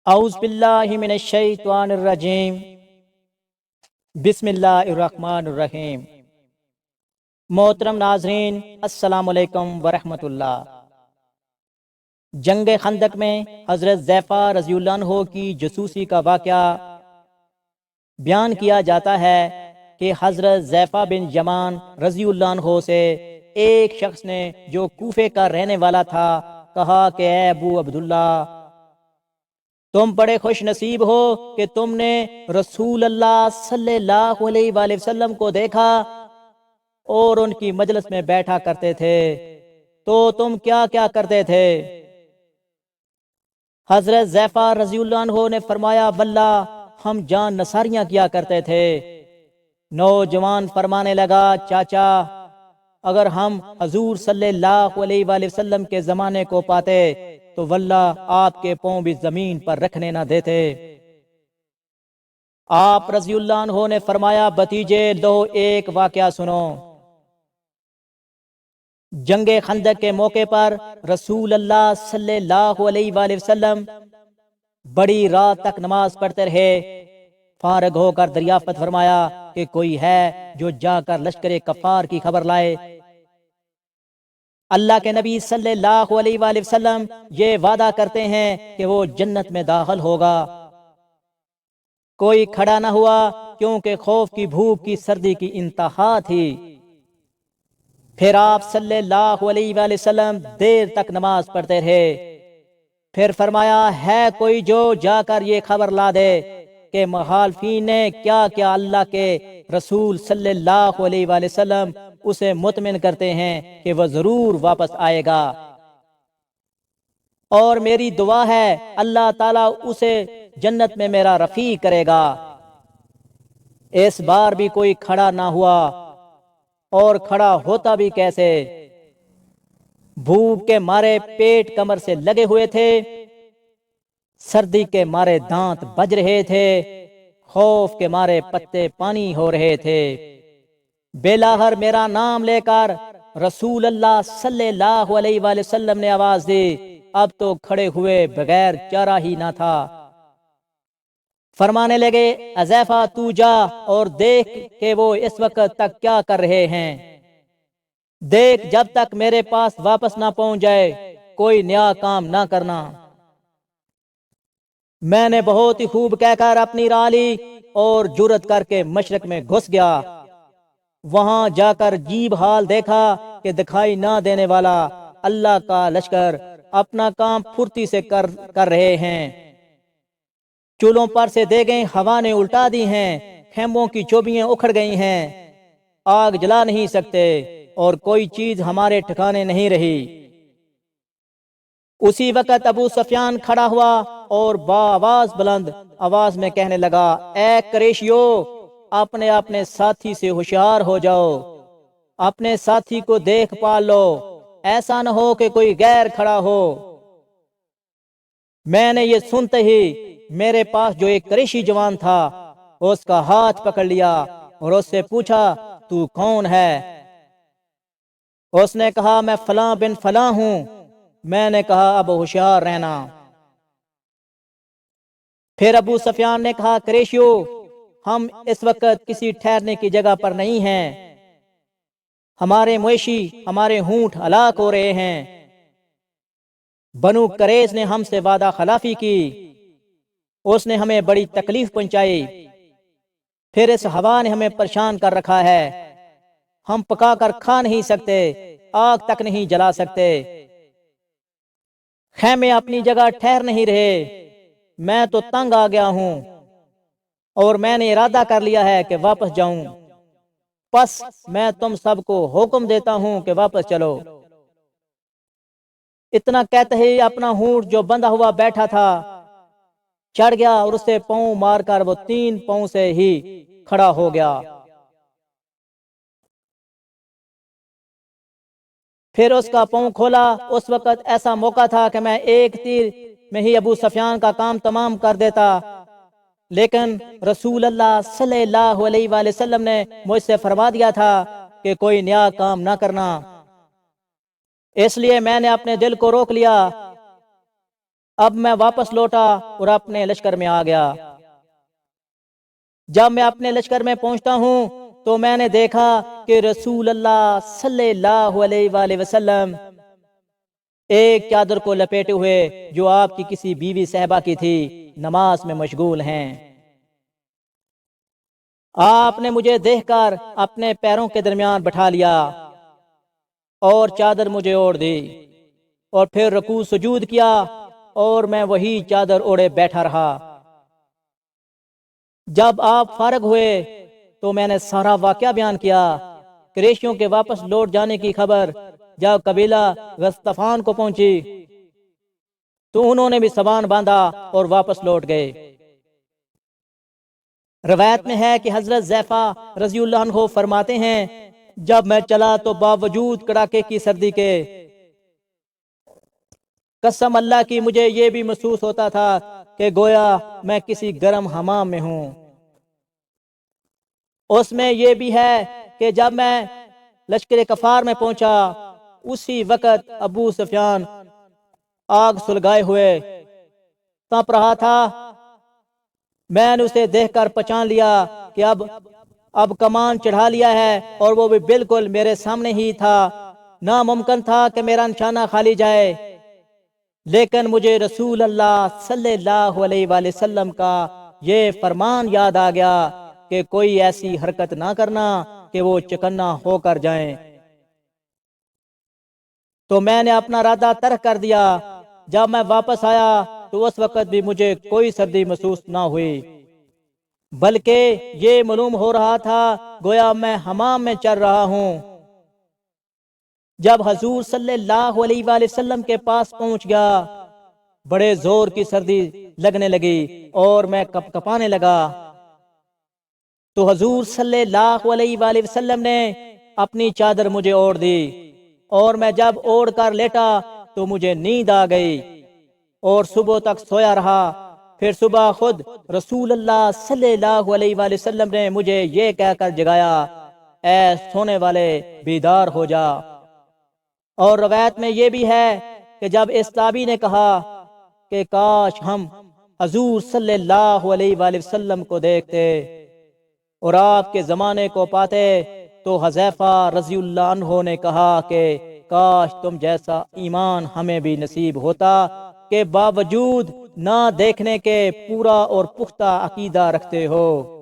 اعوذ باللہ من الشیطان الرجیم، بسم اللہ الرحمن الرحیم۔ محترم ناظرین، السلام علیکم ورحمۃ اللہ۔ جنگ خندق میں حضرت حذیفہ رضی اللہ عنہ کی جاسوسی کا واقعہ بیان کیا جاتا ہے کہ حضرت حذیفہ بن یمان رضی اللہ عنہ سے ایک شخص نے جو کوفے کا رہنے والا تھا کہا کہ اے ابو عبداللہ، تم بڑے خوش نصیب ہو کہ تم نے رسول اللہ صلی اللہ علیہ وآلہ وسلم کو دیکھا اور ان کی مجلس میں بیٹھا کرتے تھے، تو تم کیا کیا کرتے تھے؟ حضرت حذیفہ رضی اللہ عنہ نے فرمایا، واللہ ہم جان نثاریاں کیا کرتے تھے۔ نوجوان فرمانے لگا، چاچا، اگر ہم حضور صلی اللہ علیہ وآلہ وسلم کے زمانے کو پاتے تو واللہ آپ کے پاؤں بھی زمین پر رکھنے نہ دیتے۔ آپ رضی اللہ عنہ نے فرمایا، بھتیجے لو ایک واقعہ سنو۔ جنگ خندق کے موقع پر رسول اللہ صلی اللہ علیہ وآلہ وسلم بڑی رات تک نماز پڑھتے رہے۔ فارغ ہو کر دریافت فرمایا کہ کوئی ہے جو جا کر لشکر کفار کی خبر لائے۔ اللہ کے نبی صلی اللہ علیہ وآلہ وسلم یہ وعدہ کرتے ہیں کہ وہ جنت میں داخل ہوگا۔ کوئی کھڑا نہ ہوا کیونکہ خوف کی بھوک کی سردی کی انتہا تھی۔ پھر آپ صلی اللہ علیہ وآلہ وسلم دیر تک نماز پڑھتے رہے۔ پھر فرمایا، ہے کوئی جو جا کر یہ خبر لا دے کہ مخالفین نے کیا کیا اللہ کے رسول صلی اللہ علیہ وآلہ وسلم اسے مطمئن کرتے ہیں کہ وہ ضرور واپس آئے گا، اور میری دعا ہے اللہ تعالیٰ اسے جنت میں میرا رفیق کرے گا۔ اس بار بھی کوئی کھڑا نہ ہوا، اور کھڑا ہوتا بھی کیسے؟ بھوک کے مارے پیٹ کمر سے لگے ہوئے تھے، سردی کے مارے دانت بج رہے تھے، خوف کے مارے پتے پانی ہو رہے تھے۔ بلاخر میرا نام لے کر رسول اللہ صلی اللہ علیہ وآلہ وسلم نے آواز دی، اب تو کھڑے ہوئے بغیر چارہ ہی نہ تھا۔ فرمانے لگے، حذیفہ تو جا اور دیکھ کہ وہ اس وقت تک کیا کر رہے ہیں، دیکھ جب تک میرے پاس واپس نہ پہنچ جائے کوئی نیا کام نہ کرنا۔ میں نے بہت ہی خوب کہہ کر اپنی راہ لی اور جرت کر کے مشرق میں گھس گیا۔ وہاں جا کر عجیب حال دیکھا کہ دکھائی نہ دینے والا اللہ کا لشکر اپنا کام پھرتی سے کر رہے ہیں۔ چولہوں پر سے دیگیں ہوا نے الٹا دی ہیں، خیموں کی چوبیاں اکھڑ گئی ہیں، آگ جلا نہیں سکتے اور کوئی چیز ہمارے ٹھکانے نہیں رہی۔ اسی وقت ابو سفیان کھڑا ہوا اور بآواز بلند آواز میں کہنے لگا، اے قریشیو، اپنے اپنے ساتھی سے ہوشیار ہو جاؤ، اپنے ساتھی کو دیکھ پال لو، ایسا نہ ہو کہ کوئی غیر کھڑا ہو۔ میں نے یہ سنتے ہی میرے پاس جو ایک قریشی جوان تھا اس کا ہاتھ پکڑ لیا اور اس سے پوچھا، تو کون ہے؟ اس نے کہا، میں فلاں بن فلاں ہوں۔ میں نے کہا، اب ہوشیار رہنا۔ پھر ابو سفیان نے کہا، قریشیو، ہم اس وقت کسی ٹھہرنے کی جگہ پر نہیں ہیں، ہمارے مویشی، ہمارے ہونٹ ہلاک ہو رہے ہیں۔ بنو قریظ نے ہم سے وعدہ خلافی کی، اس نے ہمیں بڑی تکلیف پہنچائی، پھر اس ہوا نے ہمیں پریشان کر رکھا ہے، ہم پکا کر کھا نہیں سکتے، آگ تک نہیں جلا سکتے، خیمے اپنی جگہ ٹھہر نہیں رہے۔ میں تو تنگ آ گیا ہوں اور میں نے ارادہ کر لیا ہے کہ واپس جاؤں، پس میں تم سب کو حکم دیتا ہوں کہ واپس چلو۔ اتنا کہتے ہی اپنا ہونٹ جو بندھا ہوا بیٹھا تھا چڑھ گیا اور اسے پاؤں مار کر وہ 3 پاؤں سے ہی کھڑا ہو گیا۔ پھر اس کا پاؤں کھولا۔ اس وقت ایسا موقع تھا کہ میں ایک تیر میں ہی ابو سفیان کا کام تمام کر دیتا، لیکن رسول اللہ صلی اللہ علیہ وآلہ وسلم نے مجھ سے فرما دیا تھا کہ کوئی نیا کام نہ کرنا، اس لیے میں نے اپنے دل کو روک لیا اب میں واپس لوٹا اور اپنے لشکر میں آ گیا۔ جب میں اپنے لشکر میں پہنچتا ہوں تو میں نے دیکھا کہ رسول اللہ صلی اللہ علیہ وآلہ وسلم ایک چادر کو لپیٹے ہوئے جو آپ کی کسی بیوی صحابہ کی تھی نماز میں مشغول ہیں۔ آپ نے مجھے دیکھ کر اپنے پیروں کے درمیان بٹھا لیا اور چادر مجھے اوڑھ دی اور پھر رکوع سجود کیا اور میں وہی چادر اوڑھے بیٹھا رہا۔ جب آپ فارغ ہوئے تو میں نے سارا واقعہ بیان کیا۔ قریشیوں کے واپس لوٹ جانے کی خبر جب قبیلہ غطفان کو پہنچی تو انہوں نے بھی سبان باندھا اور واپس لوٹ گئے۔ روایت میں ہے کہ حضرت حذیفہ رضی اللہ عنہ فرماتے ہیں جب میں چلا تو باوجود کڑاکے کی سردی کے قسم اللہ کی مجھے یہ بھی محسوس ہوتا تھا کہ گویا میں کسی گرم حمام میں ہوں۔ اس میں یہ بھی ہے کہ جب میں لشکر کفار میں پہنچا اسی وقت ابو سفیان آگ سلگائے ہوئے تپ رہا تھا۔ میں نے اسے دیکھ کر پہچان لیا کہ اب کمان چڑھا لیا ہے اور وہ بھی بالکل میرے سامنے ہی تھا۔ ناممکن تھا کہ میرا نشانہ خالی جائے، لیکن مجھے رسول اللہ صلی اللہ علیہ وآلہ وسلم کا یہ فرمان یاد آ گیا کہ کوئی ایسی حرکت نہ کرنا کہ وہ چکنا ہو کر جائیں۔ تو میں نے اپنا ارادہ ترک کر دیا۔ جب میں واپس آیا تو اس وقت بھی مجھے کوئی سردی محسوس نہ ہوئی، بلکہ یہ معلوم ہو رہا تھا گویا میں حمام میں چل رہا ہوں۔ جب حضور صلی اللہ علیہ وآلہ وسلم کے پاس پہنچ گیا بڑے زور کی سردی لگنے لگی اور میں کپ کپانے لگا۔ تو حضور صلی اللہ علیہ وآلہ وسلم نے اپنی چادر مجھے اوڑھ دی اور میں جب اوڑھ کر لیٹا تو مجھے نیند آ گئی اور صبح تک سویا رہا۔ پھر صبح خود رسول اللہ صلی اللہ علیہ وآلہ وسلم نے مجھے یہ کہہ کر جگایا، اے سونے والے بیدار ہو جا۔ اور روایت میں یہ بھی ہے کہ جب اس تابعی نے کہا کہ کاش ہم حضور صلی اللہ علیہ وآلہ وسلم کو دیکھتے اور آپ کے زمانے کو پاتے، تو حذیفہ رضی اللہ عنہ نے کہا کہ کاش تم جیسا ایمان ہمیں بھی نصیب ہوتا کہ باوجود نہ دیکھنے کے پورا اور پختہ عقیدہ رکھتے ہو۔